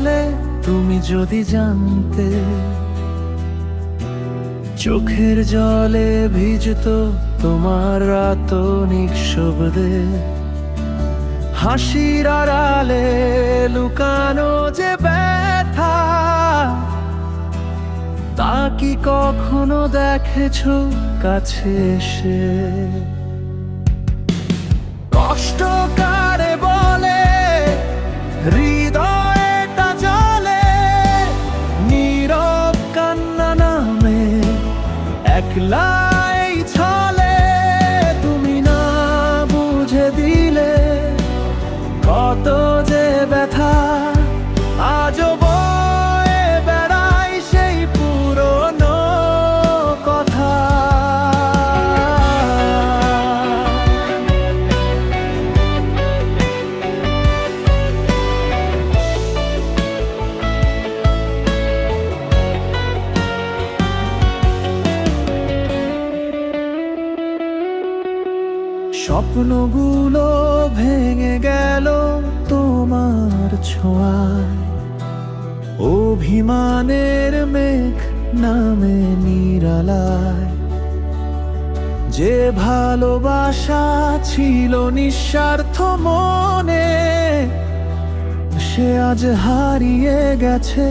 চলে তুমি যদি জানতে, চোখের জলে ভিজতো তোমার রাত নিঃশব্দে, হাসির আড়ালে লুকানো যে ব্যথা, তা কি কখনো দেখেছো কাছে এসে? কষ্ট কারে বলে হৃদয়টা জ্বলে, নীরব কান্না নামে একলাই ছলে, তুমি না বুঝে দিলে কত যে ব্যথা আজও বয়ে বেড়াই সেই পুরনো কথা। স্বপ্নগুলো ভেঙে গেল তোমার ছোঁয়ায়, অভিমানের মেঘ নামে নিরালায়, যে ভালোবাসা ছিল নিঃস্বার্থ মনে, সে আজ হারিয়ে গেছে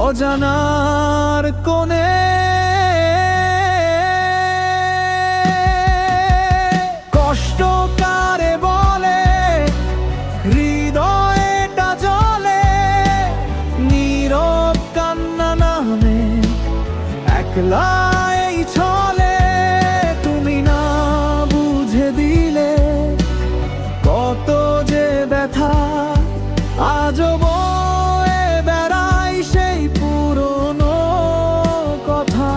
অজানার কোণে। কষ্ট কারে বলে হৃদয়টা জ্বলে, নীরব কান্না নামে একলাই ছলে, তুমি না বুঝে দিলে কত যে ব্যথা আজও বয়ে বেড়াই সেই পুরনো কথা।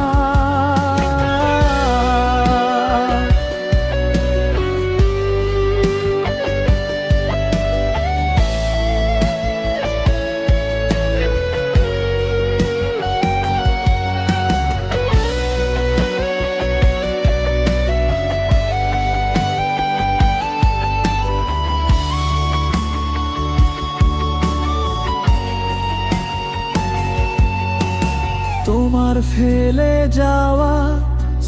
তোমার ফেলে যাওয়া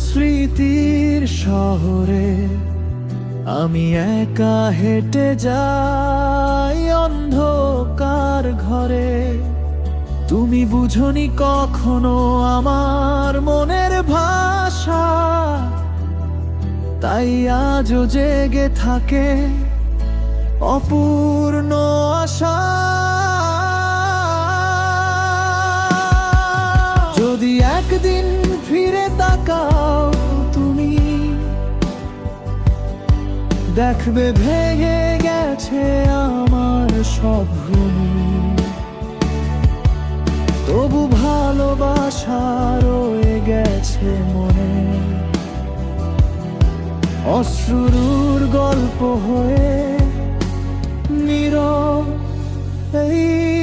স্মৃতির শহরে আমি একা হেঁটে যাই অন্ধকার ঘরে, তুমি বুঝনি কখনো আমার মনের ভাষা, তাই আজও জেগে থাকে অপূর্ণ আশা। যদি একদিন ফিরে তাকাও তুমি, দেখবে ভেঙে গেছে আমার সব ভূমি, তবু ভালোবাসা রয়ে গেছে মনে, অশ্রুর গল্প হয়ে নীরব এই